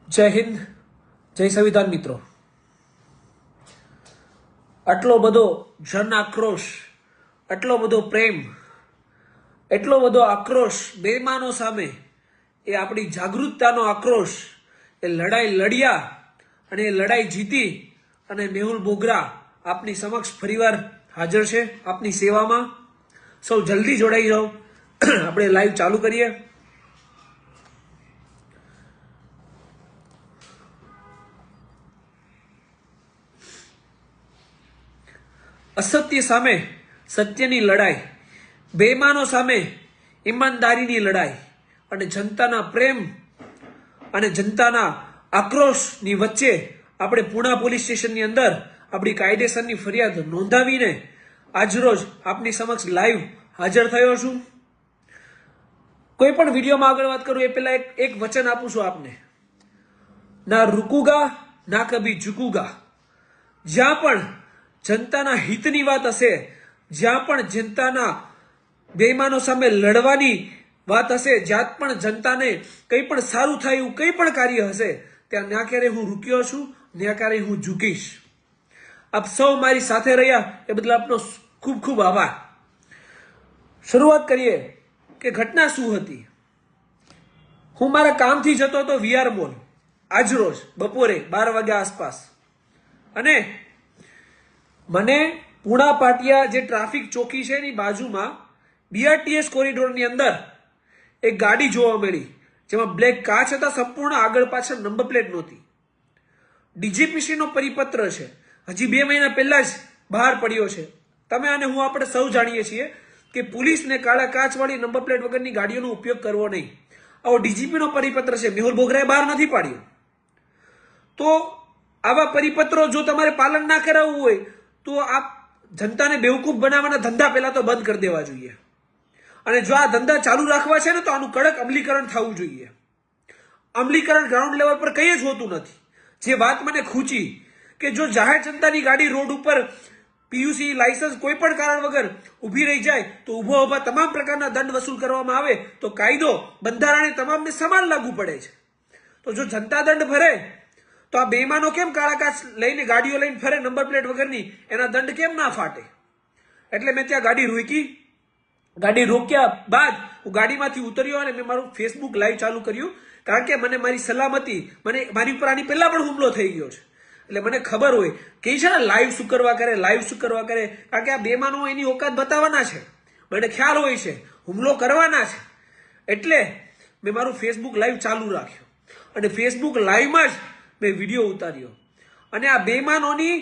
જય હિન્દ, જય સંવિધાન મિત્રો। આટલો બધો જન આક્રોશ, આટલો બધો પ્રેમ, એટલો બધો આક્રોશ બેઈમાનો સામે, એ આપણી જાગૃતતાનો આક્રોશ, એ લડાઈ લડ્યા અને એ લડાઈ જીતી અને મેહુલ બોગરા આપની સમક્ષ ફરીવાર હાજર છે આપની સેવામાં। સૌ જલ્દી જોડાઈ જાઓ, આપણે લાઈવ ચાલુ કરીએ। असत्य सामे सत्यनी लड़ाई, बेईमानो सामे ईमानदारीनी लड़ाई અને જનતાના પ્રેમ અને જનતાના આક્રોશની વચ્ચે આપણે પૂણા પોલીસ સ્ટેશનની અંદર આપણી કાયદેસરની ફરિયાદ નોંધાવીને આજરોજ આપની સમક્ષ લાઈવ હાજર થયો છું। કોઈ પણ વિડીયોમાં આગળ વાત કરું એ પહેલા એક વચન આપું છું આપને, ના રૂકુગા ના કભી ઝુકુગા। જ્યાં પણ જનતાના હિતની વાત હશે, જ્યાં પણ જનતાના બેઈમાનો સામે લડવાની વાત હશે, જ્યાં પણ જનતાને કંઈ પણ સારું થાય એવું કંઈ પણ કાર્ય હશે, ત્યાં ના ક્યારે હું રૂક્યો છું, ના ક્યારે હું ઝૂકીશ। આપ સૌ મારી સાથે રહ્યા એ બદલ આપનો ખૂબ ખૂબ આભાર। શરૂઆત કરીએ કે ઘટના શું હતી। હું મારા કામથી જતો હતો વીઆર મોલ આજરોજ બપોરે 12 વાગ્યા આસપાસ, અને મને પૂણા પાટિયા જે ટ્રાફિક ચોકી છે એની બાજુમાં બીઆરટીએસ કોરિડોરની અંદર એક ગાડી જોવા મળી, જેમાં બ્લેક કાચ હતા સંપૂર્ણ, આગળ પાછળ નંબર પ્લેટ નહોતી। ડીજીપીસી નો પરિપત્ર છે, હજી 2 મહિના પહેલા જ બહાર પડ્યો છે। તમે અને હું આપણે સૌ જાણીએ છીએ કે પોલીસને કાળા કાચ વાળી નંબર પ્લેટ વગરની ગાડીઓનો ઉપયોગ કરવો નહીં। આવો ડીજીપી નો પરિપત્ર છે, મેહુલ બોગરાએ બહાર નથી પાડ્યો। તો આવા પરિપત્રો જો તમારે પાલન ના કરાવવું હોય તો આપ જનતાને બેવકૂફ બનાવવાના ધંધા પહેલા તો બંધ કરી દેવા જોઈએ, અને જો આ ધંધા ચાલુ રાખવા છે ને તો આનું કડક અમલીકરણ થવું જોઈએ। અમલીકરણ ગ્રાઉન્ડ લેવલ પર કંઈ જ હોતું નથી। જે વાત મને ખૂચી કે જો જાહેર જનતાની ગાડી રોડ ઉપર પીયુસી લાયસન્સ કોઈ પણ કારણ વગર ઊભી રહી જાય તો ઊભા તમામ પ્રકારના દંડ વસૂલ કરવામાં આવે તો કાયદો બંધારણીય તમામને સમાન લાગુ પડે છે। તો જો જનતા દંડ ભરે તો આ બેઈમાનો કેમ કાળા કાચ લઈને ગાડીઓ લઈને ફરે નંબર પ્લેટ વગરની, એના દંડ કેમ ના ફાટે? એટલે મેં ત્યાં ગાડી રોકી। ગાડી રોક્યા બાદ હું ગાડીમાંથી ઉતર્યો અને મેં મારું ફેસબુક લાઈવ ચાલુ કર્યું, કારણ કે મને મારી સલામતી, મને મારી ઉપર આની પહેલા પણ હુમલો થઈ ગયો છે, એટલે મને ખબર હોય કે છે ને લાઈવ શું કરવા કરે, લાઈવ શું કરવા કરે, કારણ કે આ બેમાનો એની ઓકાત બતાવવાના છે, મને ખ્યાલ હોય છે હુમલો કરવાના છે। એટલે મેં મારું ફેસબુક લાઈવ ચાલુ રાખ્યો અને ફેસબુક લાઈવમાં જ મેં વિડીયો ઉતાર્યો, અને આ બેમાનોની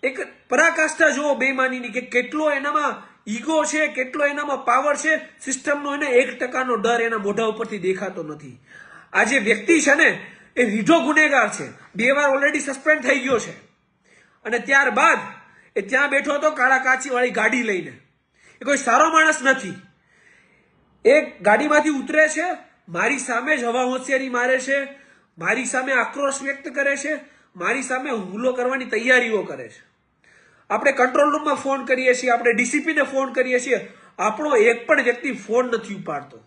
એક પરાકાષ્ઠા જુઓ બેમાનીની, કે કેટલો એનામાં ઈગો છે, કેટલો એનામાં પાવર છે। સિસ્ટમનો એને 1% ડર એના મોઢા ઉપરથી દેખાતો નથી। આ જે વ્યક્તિ છે ને એ રીઢો ગુનેગાર છે, 2 વાર ઓલરેડી સસ્પેન્ડ થઈ ગયો છે, અને ત્યારબાદ એ ત્યાં બેઠો હતો કાળા કાચી વાળી ગાડી લઈને। એ કોઈ સારો માણસ નથી। એ ગાડીમાંથી ઉતરે છે, મારી સામે જ હવા હોશિયારી મારે છે, મારી સામે આક્રોશ વ્યક્ત કરે છે, મારી સામે હુમલો કરવાની તૈયારીઓ કરે છે। આપણે કંટ્રોલ રૂમમાં ફોન કરીએ છીએ, આપણે ડીસીપીને ફોન કરીએ છીએ, આપણો એક પણ વ્યક્તિ ફોન નથી ઉપાડતો।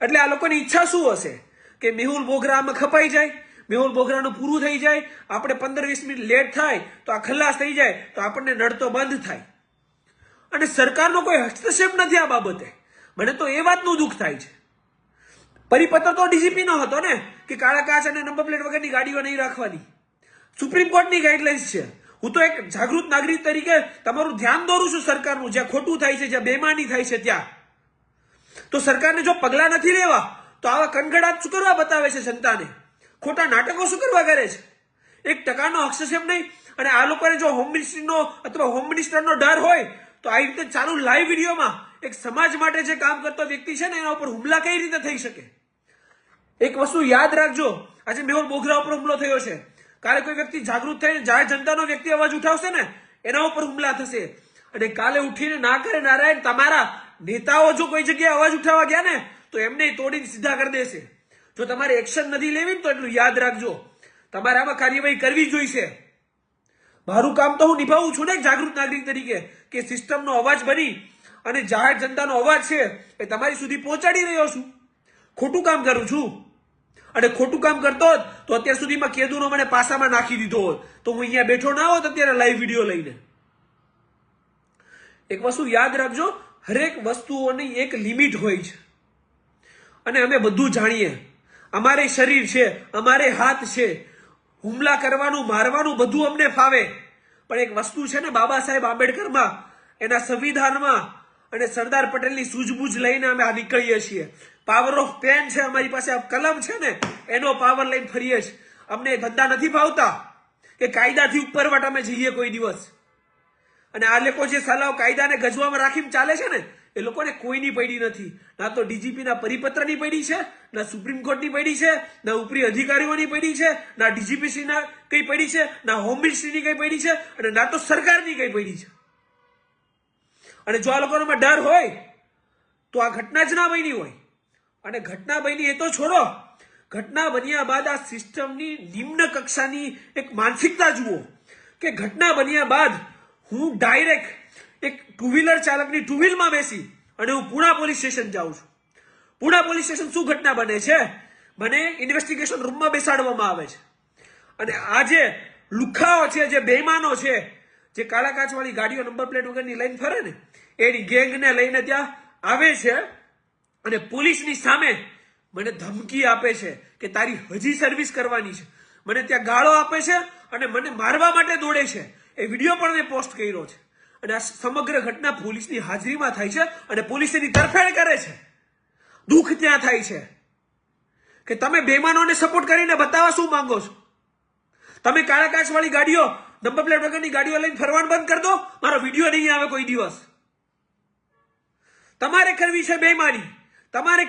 એટલે આ લોકોની ઈચ્છા શું હશે કે મેહુલ બોગરા આમાં ખપાઈ જાય, મેહુલ બોગરાનું પૂરું થઈ જાય, આપણે 15-20 મિનિટ લેટ થાય તો આ ખલાસ થઈ જાય તો આપણને નડતો બંધ થાય, અને સરકારનો કોઈ હસ્તક્ષેપ નથી આ બાબતે। મને તો એ વાતનું દુઃખ થાય છે। પરિપત્ર તો ડીજીપી નો હતો ને કે કાળા કાચ અને નંબર પ્લેટ વગરની ગાડીઓ નહીં રાખવાની, સુપ્રીમ કોર્ટની ગાઈડલાઇન્સ છે। હું તો એક જાગૃત નાગરિક તરીકે તમારું ધ્યાન દોરું છું સરકારનું, જ્યાં ખોટું થાય છે, જ્યાં બેમાની થાય છે ત્યાં। તો સરકારને જો પગલા નથી લેવા તો આવા કનગડાટ શું કરવા બતાવે છે જનતાને, ખોટા નાટકો શું કરવા કરે છે? 1% હસ્તક્ષેપ નહીં। અને આ લોકોને જો હોમ મિનિસ્ટ્રીનો અથવા હોમ મિનિસ્ટરનો ડર હોય તો આ રીતે ચાલુ લાઈવ વિડીયોમાં એક સમાજ માટે જે કામ કરતો વ્યક્તિ છે ને એના ઉપર હુમલા કઈ રીતે થઈ શકે? એક વસ્તુ યાદ રાખજો, આજે મેહુલ બોગરા ઉપર હુમલો થયો છે, કાલે કોઈ વ્યક્તિ જાગૃત થઈને જાહેર જનતાનો વ્યક્તિ અવાજ ઉઠાવશે ને એના ઉપર હુમલા થશે, અને કાલે ઉઠીને ના કરે નારાયણ તમારા નેતાઓ જો કોઈ જગ્યાએ અવાજ ઉઠાવવા ગયા ને તો એમને તોડીને સીધા કરી દેશે। જો તમારે એક્શન નથી લેવી તો એટલું યાદ રાખજો, તમારે આમાં કાર્યવાહી કરવી જોઈશે। મારું કામ તો હું નિભાવું છું ને એક જાગૃત નાગરિક તરીકે, કે સિસ્ટમનો અવાજ બની અને જાહેર જનતાનો અવાજ છે એ તમારી સુધી પહોંચાડી રહ્યો છું। ખોટું કામ કરું છું અને ખોટું કામ કરતો જ તો અત્યાર સુધીમાં કેદુનો મને પાસામાં નાખી દીધો હોત તો હું અહીંયા બેઠો ના હોત અત્યારે લાઈવ વિડીયો લઈને. એક વસ્તુ યાદ રાખજો, હરેક વસ્તુઓની એક લિમિટ હોય છે. અને અમે બધું જાણીએ, અમારે શરીર છે, અમારે હાથ છે, હુમલા કરવાનું મારવાનું બધું અમને ફાવે. પણ એક વસ્તુ છે ને, બાબા સાહેબ આંબેડકરમાં, એના સંવિધાનમાં અને સરદાર પટેલની સૂઝબૂઝ લઈને અમે આ નીકળીએ છીએ. પાવર ઓફ પેન છે અમારી પાસે, કલમ છે ને એનો પાવર લઈને ફરીએ છીએ. અમને ધંધા નથી ભાવતા કે કાયદાથી ઉપરવટ અમે જઈએ કોઈ દિવસ. અને આ લોકો જે સલાહ કાયદાને ગજવામાં રાખીને ચાલે છે ને, એ લોકોને કોઈની પડી નથી. ના તો ડીજીપીના પરિપત્રની પડી છે, ના સુપ્રીમ કોર્ટની પડી છે, ના ઉપરી અધિકારીઓની પડી છે, ના ડીજીપીસીના કઈ પડી છે, ના હોમ મિનિસ્ટ્રીની કઈ પડી છે, અને ના તો સરકારની કઈ પડી છે. અને જો આ લોકોમાં ડર હોય તો આ ઘટના જ ના બની હોય. અને ઘટના બની એ તો છોડો, ઘટના બન્યા બાદ આ સિસ્ટમની નિમ્ન કક્ષાની એક માનસિકતા જુઓ કે ઘટના બન્યા બાદ હું ડાયરેક્ટ એક ટુ વ્હીલર ચાલકની ટુ વ્હીલમાં બેસી અને હું પુણા પોલીસ સ્ટેશન જાઉં છું. પુણા પોલીસ સ્ટેશન શું ઘટના બને છે? મને ઇન્વેસ્ટિગેશન રૂમમાં બેસાડવામાં આવે છે. અને આ જે લુખાઓ છે, જે બેઈમાનો છે, જે કાળા કાચવાળી ગાડીઓ નંબર પ્લેટ વગરની લઈને ફરે ને, એની ગેંગને લઈને ત્યાં આવે છે અને પોલીસની સામે મને ધમકી આપે છે કે તારી હજી સર્વિસ કરવાની છે. મને ત્યાં ગાળો આપે છે અને મને મારવા માટે દોડે છે. એ વિડીયો પણ મેં પોસ્ટ કર્યો છે. અને આ સમગ્ર ઘટના પોલીસની હાજરીમાં થાય છે અને પોલીસ એની તરફેણ કરે છે. દુઃખ ત્યાં થાય છે કે તમે બેમાનોને સપોર્ટ કરીને બતાવવા શું માંગો છો? તમે કાળા કાચવાળી ગાડીઓ નંબર પ્લેટ વગરની ગાડીઓ લઈને ફરવાનું બંધ કરી દો, મારો વિડીયો નહીં આવે કોઈ દિવસ. તમારે કરવી છે બેમાની, તમારે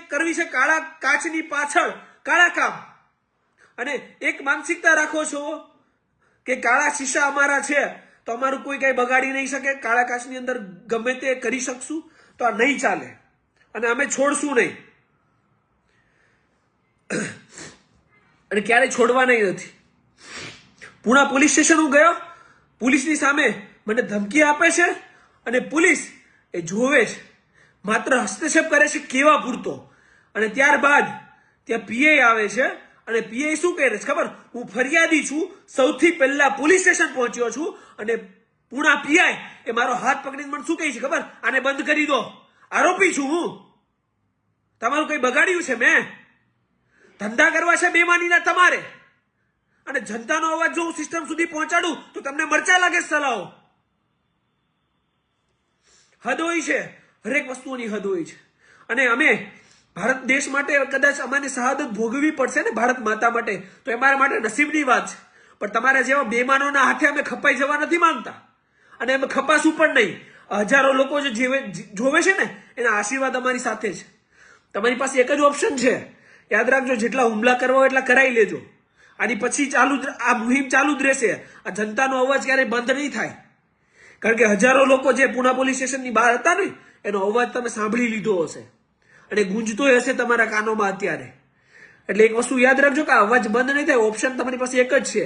કરવી છે કાળા કાચની પાછળ કાળા કામ. અને એક માનસિકતા રાખો છો કે કાળા શીશા અમારા છે તો અમારું કોઈ કઈ બગાડી નહીં શકે, કાળા કાચની અંદર ગમે તે કરી શકશું, તો આ નહીં ચાલે અને અમે છોડશું નહીં અને ક્યારેય છોડવા નહીં નથી. પુણા પોલીસ સ્ટેશન હું ગયો, પોલીસની સામે મને ધમકી આપે છે અને પોલીસ એ જોવે છે, માત્ર હસ્તક્ષેપ કરે છે કેવા પૂરતો. અને ત્યારબાદ ત્યાં પીઆઈ આવે છે અને પીઆઈ શું કહે છે ખબર? હું ફરિયાદી છું, સૌથી પહેલા પોલીસ સ્ટેશન પહોંચ્યો છું. અને પુણા પીઆઈ એ મારો હાથ પકડીને મને શું કહે છે ખબર? આને બંધ કરી દો, આરોપી છું હું, તમારું કઈ બગાડ્યું છે મેં? ધંધા કરવા છે બેમાનીના તમારે. અને જનતાનો અવાજ જો હું સિસ્ટમ સુધી પહોંચાડું તો તમને મરચા લાગે સલાહો. હદ હોય છે, હરેક વસ્તુઓની હદ હોય છે. અને અમે ભારત દેશ માટે કદાચ અમારે શહાદત ભોગવવી પડશે ને, ભારત માતા માટે, તો એ મારા માટે નસીબની વાત છે. પણ તમારા જેવા બેમાનોના હાથે અમે ખપાઈ જવા નથી માંગતા અને અમે ખપાશું પણ નહીં. હજારો લોકો જે જોવે છે ને, એના આશીર્વાદ અમારી સાથે છે. તમારી પાસે એક જ ઓપ્શન છે, યાદ રાખજો, જેટલા હુમલા કરવા હોય એટલા કરાવી લેજો. આની પછી આ મુહિમ ચાલુ જ રહેશે. આ જનતાનો અવાજ ક્યારેય બંધ નહીં થાય. કારણ કે હજારો લોકો જે પુણા પોલીસ સ્ટેશનની બહાર હતા ને, એનો અવાજ તમે સાંભળી લીધો હશે અને ગુંજતોય હશે તમારા કાનોમાં અત્યારે. એટલે એક વસ્તુ યાદ રાખજો કે અવાજ બંધ નહીં થાય. ઓપ્શન તમારી પાસે એક જ છે,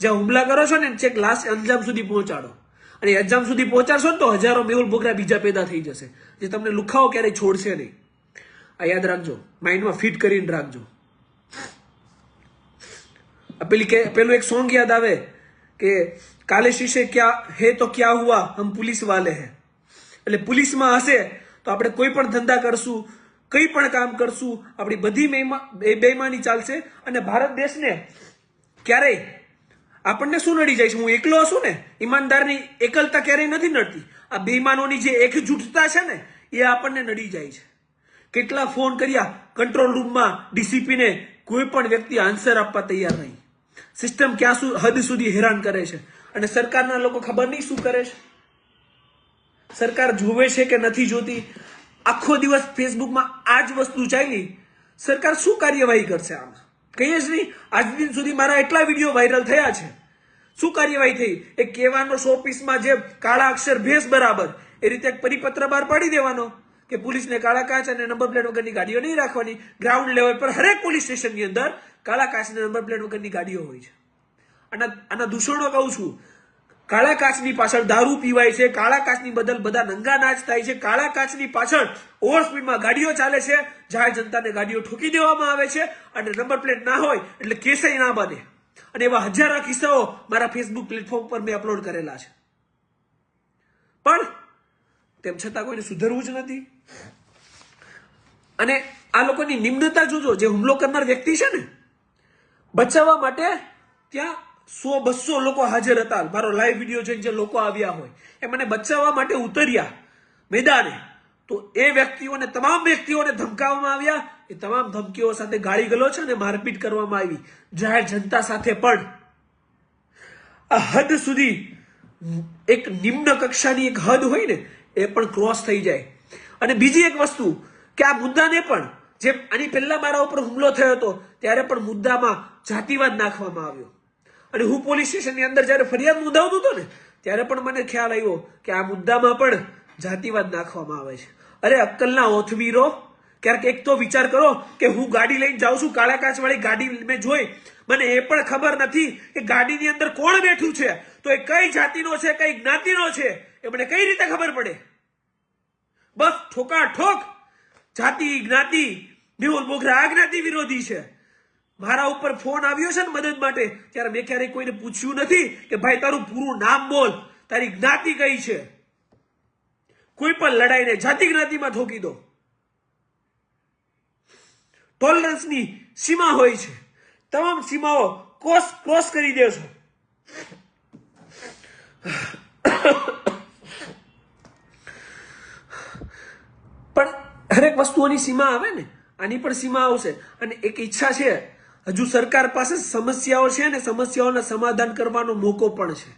જ્યાં હુમલા કરો છો ને ચેક લાસ્ટ અંજામ સુધી પહોંચાડો. અને અંજામ સુધી પહોંચાડશો ને તો હજારો મેહુલ બોગરા બીજા પેદા થઈ જશે, જે તમને લુખાઓ ક્યારેય છોડશે નહીં. આ યાદ રાખજો, માઇન્ડમાં ફિટ કરીને રાખજો. પેલું એક સોંગ યાદ આવે કે કાલે શીશે ક્યાં હે તો ક્યાં હુઆ હમ પુલિસ વાલે હે. એટલે પોલીસમાં હશે તો આપણે કોઈ પણ ધંધા કરશું, કઈ પણ કામ કરશું, આપણી બધી બેઈમાની ચાલશે. અને ભારત દેશને ક્યારેય આપણને શું નડી જાય છે? હું એકલો હશું ને, ઈમાનદારની એકલતા ક્યારેય નથી નડતી. આ બેઈમાનોની જે એકજૂથતા છે ને, એ આપણને નડી જાય છે. કેટલા ફોન કર્યા કંટ્રોલ રૂમમાં ડીસીપીને, કોઈ પણ વ્યક્તિ આન્સર આપવા તૈયાર નહીં. સિસ્ટમ ક્યાં હદ સુધી હેરાન કરે છે. અને સરકારના લોકો ખબર નહીં શું કરે છે. સરકાર જોવે છે કે નથી જોતી? આખો દિવસ ફેસબુકમાં આ જ વસ્તુ ચાલી. સરકાર શું કાર્યવાહી કરશે આમાં? કહીએ જ નહીં. આજ દિન સુધી મારા એટલા વિડીયો વાયરલ થયા છે. શું કાર્યવાહી થઈ? એ કહેવાનો 100 પીસમાં જે કાળા અક્ષર ભેસ બરાબર, એ રીતે એક પરિપત્ર બહાર પાડી દેવાનો કે પોલીસને કાળા કાચ અને નંબર પ્લેટ વગરની ગાડીઓ નહીં રાખવાની. ગ્રાઉન્ડ લેવલ પર હરેક પોલીસ સ્ટેશનની અંદર કાળા કાચ અને નંબર પ્લેટ વગરની ગાડીઓ હોય છે. આના દૂષણો કહું છું. કાળા કાચની પાછળ દારૂ પીવાય છે, કાળા કાચની બદલ બધા નંગા નાચ થાય છે, કાળા કાચની પાછળ ઓવર સ્પીડમાં ગાડીઓ ચાલે છે, જાહેર જનતાને ગાડીઓ ઠોકી દેવામાં આવે છે અને નંબર પ્લેટ ના હોય એટલે કેસય ના બને. અને એવા હજારો કિસ્સાઓ મારા ફેસબુક પ્લેટફોર્મ પર મેં અપલોડ કરેલા છે. પણ તેમ છતાં કોઈને સુધરવું જ નથી. અને આ લોકોની નિમ્નતા જોજો. જે હુમલો કરનાર વ્યક્તિ છે ને, બચાવવા માટે ત્યાં 100-200 લોકો હાજર હતા. મારો લાઈવ વિડીયો જોઈને જે લોકો આવ્યા હોય એ મને બચાવવા માટે ઉતર્યા મેદાને, તો એ વ્યક્તિઓને, તમામ વ્યક્તિઓને ધમકાવવામાં આવ્યા. એ તમામ ધમકીઓ સાથે ગાળી ગલોચ અને મારપીટ કરવામાં આવી, જાહેર જનતા સાથે પણ. આ હદ સુધી એક નિમ્ન કક્ષાની એક હદ હોય ને, એ પણ ક્રોસ થઈ જાય. અને બીજી એક વસ્તુ કે આ મુદ્દાને પણ, જેમ આની પહેલા મારા ઉપર હુમલો થયો હતો ત્યારે પણ મુદ્દામાં જાતિવાદ નાખવામાં આવ્યો. અને હું પોલીસ સ્ટેશનની અંદર જ્યારે ફરિયાદ નોંધાવતો હતો ને, ત્યારે પણ મને ખ્યાલ આવ્યો કે આ મુદ્દામાં પણ જાતિવાદ નાખવામાં આવે છે. અરે અક્કલના ઓથવીરો, ક્યારેક એક તો વિચાર કરો કે હું ગાડી લઈને જાઉં છું, કાળા કાચ વાળી ગાડી મેં જોઈ, મને એ પણ ખબર નથી કે ગાડીની અંદર કોણ બેઠું છે, તો એ કઈ જાતિનો છે, કઈ જ્ઞાતિનો છે, એ મને કઈ રીતે ખબર પડે? બસ ઠોકા ઠોક જાતિ જ્ઞાતિ. મેહુલ બોગરા આ જ્ઞાતિ વિરોધી છે. મારા ઉપર ફોન આવ્યો છે ને મદદ માટે, ત્યારે મેં ક્યારેય કોઈને પૂછ્યું નથી કે ભાઈ તારું પૂરું નામ બોલ, તારી જ્ઞાતિ કઈ છે. કોઈ પણ લડાઈને જાતિ જ્ઞાતિમાં ઠોકી દો. ટોલરન્સની સીમા હોય છે, તમામ સીમાઓ ક્રોસ કરી દેશો. પણ હરેક વસ્તુઓની સીમા આવે ને, આની પણ સીમા આવશે. અને એક ઈચ્છા છે, હજુ સરકાર પાસે સમસ્યાઓ છે ને, સમસ્યાઓના સમાધાન કરવાનો મોકો પણ છે.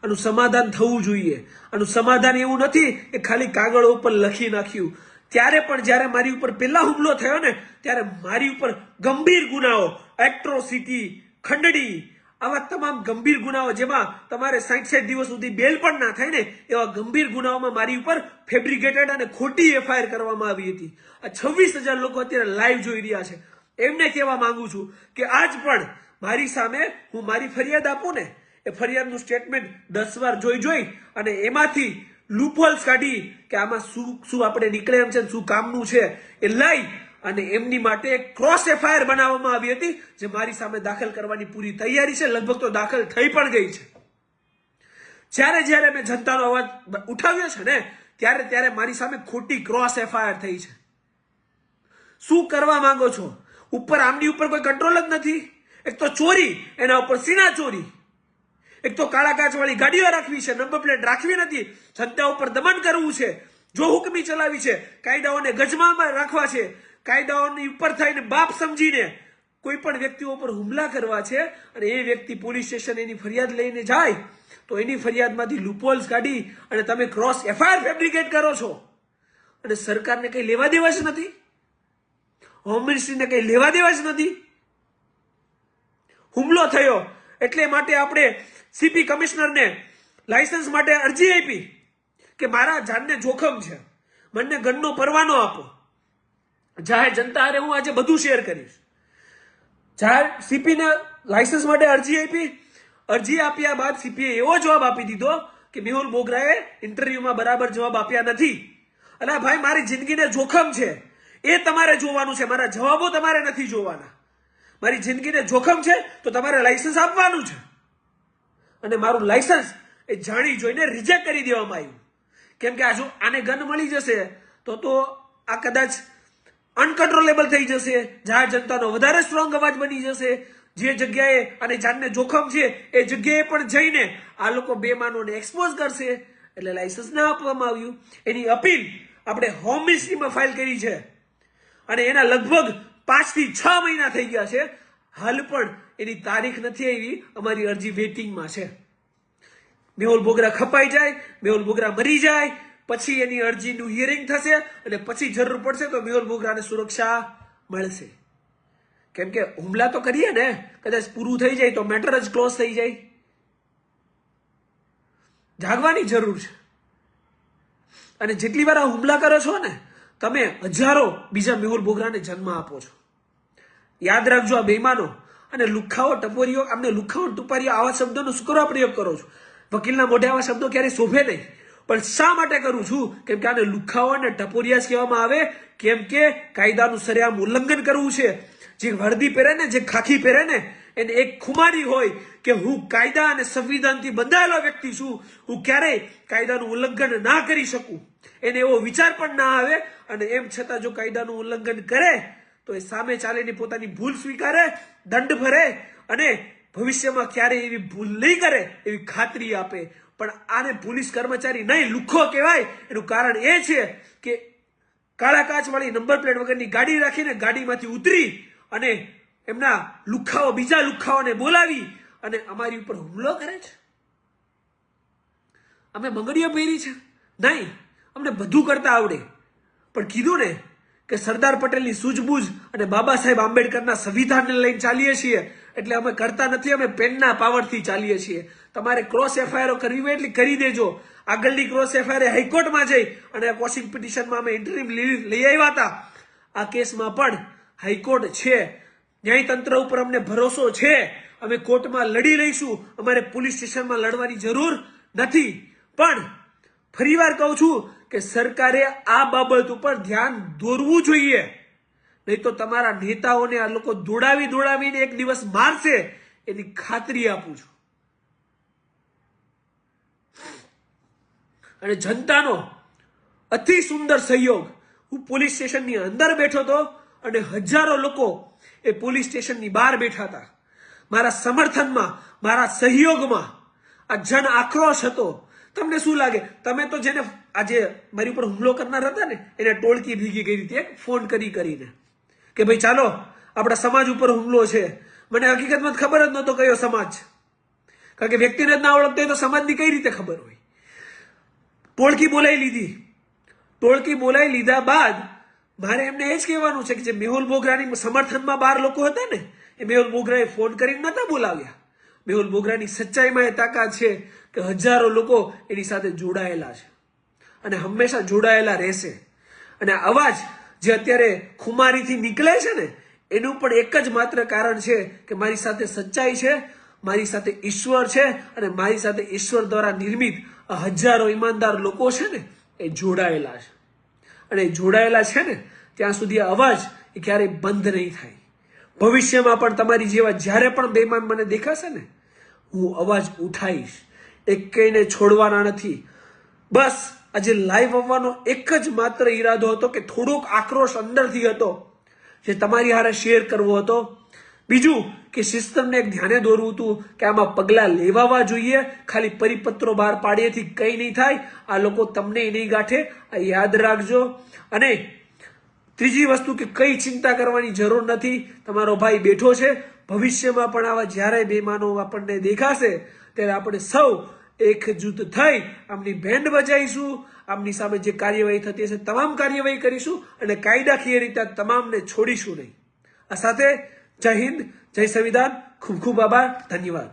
આનું સમાધાન થવું જોઈએ. આનું સમાધાન એવું નથી કે ખાલી કાગળ ઉપર લખી નાખ્યું. ત્યારે પણ જ્યારે મારી ઉપર પહેલા હુમલો થયો ને, ત્યારે મારી ઉપર ગંભીર ગુનાઓ, એટ્રોસિટી, ખંડણી, આવા તમામ ગંભીર ગુનાઓ, જેમાં તમારે 60-60 દિવસ સુધી બેલ પણ ના થાય ને, એવા ગંભીર ગુનાઓમાં મારી ઉપર ફેબ્રિકેટેડ અને ખોટી એફઆઈઆર કરવામાં આવી હતી. આ 26,000 લોકો અત્યારે લાઈવ જોઈ રહ્યા છે. એમને કહેવા માંગુ છું કે આજ પણ મારી સામે હું મારી ફરિયાદ આપું ને, એ ફરિયાદનું સ્ટેટમેન્ટ 10 વાર જોઈ અને એમાંથી લૂપહોલ્સ કાઢી કે આમાં શું આપણે નીકળે એમ છે, શું કામનું છે, એ લઈ અને એમની માટે એક ક્રોસ એફઆઈઆર બનાવવામાં આવી હતી, જે મારી સામે દાખલ કરવાની પૂરી તૈયારી છે. લગભગ તો દાખલ થઈ પણ ગઈ છે. જ્યારે મેં જનતાનો અવાજ ઉઠાવ્યો છે ને, ત્યારે મારી સામે ખોટી ક્રોસ એફઆઈઆર થઈ છે. શું કરવા માંગો છો? ઉપર આમની ઉપર કોઈ કંટ્રોલ જ નથી. એક તો ચોરી, એના ઉપર સીના ચોરી. એક તો કાળા કાચ વાળી ગાડીઓ રાખવી છે, નંબર પ્લેટ રાખવી નથી, જનતા ઉપર દમન કરવું છે, જો હુકમી ચલાવી છે, કાયદાઓને ગજમાં રાખવા છે, કાયદાઓની ઉપર થઈને બાપ સમજીને કોઈ પણ વ્યક્તિઓ ઉપર હુમલા કરવા છે. અને એ વ્યક્તિ પોલીસ સ્ટેશન એની ફરિયાદ લઈને જાય તો એની ફરિયાદમાંથી લૂપહોલ્સ કાઢી અને તમે ક્રોસ એફઆઈઆર ફેબ્રિકેટ કરો છો. અને સરકારને કઈ લેવા દેવા જ નથી, હોમ મિનિસ્ટ્રીને કઈ લેવા દેવા જ નથી. હુમલો થયો એટલે માટે આપણે સીપી કમિશનરને લાયસન્સ માટે અરજી આપી કે મારા જાનને જોખમ છે, મને ગનનો પરવાનો આપો. જાહેર જનતા હારે હું આજે બધું શેર કરીશ. જાહેર સીપીને લાયસન્સ માટે અરજી આપી. અરજી આપ્યા બાદ સીપીએ એવો જવાબ આપી દીધો કે મેહુલ બોગરાએ ઇન્ટરવ્યુમાં બરાબર જવાબ આપ્યા નથી. અલા ભાઈ, મારી જિંદગીને જોખમ છે, એ તમારે જોવાનું છે, મારા જવાબો તમારે નથી જોવાના. મારી જિંદગીને જોખમ છે તો તમારે લાયસન્સ આપવાનું છે. અને મારું લાયસન્સ એ જાણી જોઈને રિજેક્ટ કરી દેવામાં આવ્યું. કેમ કે જો આને ગન મળી જશે તો આ કદાચ અનકન્ટ્રોલેબલ થઈ જશે, જાહેર જનતાનો વધારે સ્ટ્રોંગ અવાજ બની જશે. જે જગ્યાએ અને જાનને જોખમ છે એ જગ્યાએ પણ જઈને આ લોકો બેમાનોને એક્સપોઝ કરશે. એટલે લાયસન્સ ના આપવામાં આવ્યું. એની અપીલ આપણે હોમ મિનિસ્ટ્રીમાં ફાઇલ કરી છે અને એના લગભગ 5 થી 6 મહિના થઈ ગયા છે. હાલ પણ એની તારીખ નથી આવી. અમારી અરજી વેઇટિંગમાં છે. મેહુલ બોગરા ખપાઈ જાય, મેહુલ બોગરા મરી જાય, પછી એની અરજીનું હિયરિંગ થશે અને પછી જરૂર પડશે તો મેહુલ બોગરાને સુરક્ષા મળશે. કેમ કે હુમલા તો કરીએ ને, કદાચ પૂરું થઈ જાય તો મેટર જ ક્લોઝ થઈ જાય. જાગવાની જરૂર છે. અને જેટલી વાર આ હુમલા કરો છો ને, તમે હજારો બીજા મેહુલ બોગરાને જન્મ આપો છો. યાદ રાખજો, આ બેઈમાનો અને લુખાઓ ટપોરીઓ, આમને લુખાઓ ટુપારીઓ આવા શબ્દોનો શું કરવા પ્રયોગ કરો છો? વકીલના મોઢે આવા શબ્દો ક્યારેય શોભે નહીં, પણ શા માટે કરું છું? કેમ કે આને લુખાઓ અને ટપોરિયા કહેવામાં આવે, કેમ કે કાયદાનું સરેઆમ ઉલ્લંઘન કરવું છે. જે વર્દી પહેરે ને, જે ખાખી પહેરે ને, એને એક ખુમારી હોય કે હું કાયદા અને સંવિધાનથી બંધાયેલો વ્યક્તિ છું, હું ક્યારેય કાયદાનું ઉલ્લંઘન ના કરી શકું. એને એવો વિચાર પણ ના આવે, અને એમ છતાં જો કાયદાનું ઉલ્લંઘન કરે તો એ સામે ચાલીને પોતાની ભૂલ સ્વીકારે, દંડ ભરે અને ભવિષ્યમાં ક્યારેય એવી ભૂલ નહીં કરે એવી ખાતરી આપે. પણ આને પોલીસ કર્મચારી નહીં, લુખ્ખો કહેવાય. એનું કારણ એ છે કે કાળા કાચવાળી નંબર પ્લેટ વગરની ગાડી રાખીને ગાડીમાંથી ઉતરી અને એમના લુખ્ખાઓ, બીજા લુખ્ખાઓને બોલાવી અને અમારી ઉપર હુમલો કરે છે. અમે બંગડીઓ પહેરી છે? નહીં, અમને બધું કરતા આવડે. પણ કીધું ને કે સરદાર પટેલની સૂઝબૂઝ અને બાબા સાહેબ આંબેડકરના સંવિધાનને લઈને ચાલીએ છીએ, એટલે અમે કરતા નથી, અમે પેનના પાવરથી ચાલીએ છીએ. તમારે ક્રોસ એફઆઈઆર કરવી હોય એટલે કરી દેજો. આગળની ક્રોસ એફઆઈઆર હાઈકોર્ટમાં જઈ અને કોશિંગ પિટિશનમાં અમે ઇન્ટરીમ લઈ આવ્યા હતા. આ કેસમાં પણ હાઈકોર્ટ છે, ન્યાયતંત્ર ઉપર અમને ભરોસો છે. અમે કોર્ટમાં લડી લઈશું, અમારે પોલીસ સ્ટેશનમાં લડવાની જરૂર નથી. પણ ફરીવાર કહું છું કે સરકારે આ બાબત ઉપર ધ્યાન દોરવું જોઈએ, નહીં તો તમારા નેતાઓને આ લોકો દોડાવીને એક દિવસ મારશે, એની ખાતરી આપું છું. અને જનતાનો અતિ સુંદર સહયોગ. હું પોલીસ સ્ટેશનની અંદર બેઠો હતો અને હજારો લોકો એ પોલીસ સ્ટેશનની બહાર બેઠા હતા. મારા સમર્થનમાં, મારા સહયોગમાં આ જન આક્રોશ હતો. તમને શું લાગે? તમે તો જેને આજે મારી ઉપર હુમલો કરનાર હતા ને, એને ટોળકી ભેગી કરી હતી ફોન કરીને કે ભાઈ ચાલો આપણા સમાજ ઉપર હુમલો છે. મને હકીકતમાં ખબર જ નહોતો કયો સમાજ, કારણ કે વ્યક્તિને જ ના ઓળખતો હોય તો સમાજની કઈ રીતે ખબર હોય? ટોળકી બોલાવી લીધી. ટોળકી બોલાવી લીધા બાદ મારે એમને એ જ કહેવાનું છે કે જે મેહુલ બોગરાની સમર્થનમાં 12 લોકો હતા ને, એ મેહુલ બોગરાએ ફોન કરીને નતા બોલાવ્યા. મેહુલ બોગરાની સચ્ચાઈમાં એ તાકાત છે કે હજારો લોકો એની સાથે જોડાયેલા છે અને હંમેશા જોડાયેલા રહેશે. અને અવાજ જે અત્યારે ખુમારીથી નીકળે છે ને, એનું પણ એક જ માત્ર કારણ છે કે મારી સાથે સચ્ચાઈ છે, મારી સાથે ઈશ્વર છે, અને મારી સાથે ઈશ્વર દ્વારા નિર્મિત હજારો ઈમાનદાર લોકો છે ને, એ જોડાયેલા છે. અને જોડાયેલા છે ને ત્યાં સુધી આ અવાજ એ ક્યારેય બંધ નહીં થાય. ભવિષ્યમાં પણ તમારી જેવા જ્યારે પણ બેમાન મને દેખાશે ને, હું અવાજ ઉઠાવીશ. એક કઈને છોડવાના નથી. બસ આજે લાઈવ આવવાનો એક જ માત્ર ઈરાદો હતો કે થોડોક આક્રોશ અંદરથી હતો જે તમારી હારે શેર કરવો હતો. બીજું કે સિસ્ટમને એક ધ્યાને દોરવું હતું કે આમાં પગલાં લેવાવા જોઈએ. ખાલી પરિપત્રો બહાર પાડીએથી કંઈ નહીં થાય. આ લોકો તમને નહીં ગાંઠે, આ યાદ રાખજો. અને ત્રીજી વસ્તુ કે કઈ ચિંતા કરવાની જરૂર નથી. તમારો ભાઈ બેઠો છે. ભવિષ્યમાં પણ આવા જ્યારે બેમાનો આપણને દેખાશે ત્યારે આપણે સૌ એકજૂથ થઈ આમની બેન્ડ બજાવીશું. આમની સામે જે કાર્યવાહી થતી હશે તમામ કાર્યવાહી કરીશું અને કાયદાકીય રીતે તમામને છોડીશું નહીં. આ સાથે જય હિન્દ, જય સંવિધાન. ખૂબ ખૂબ આભાર, ધન્યવાદ.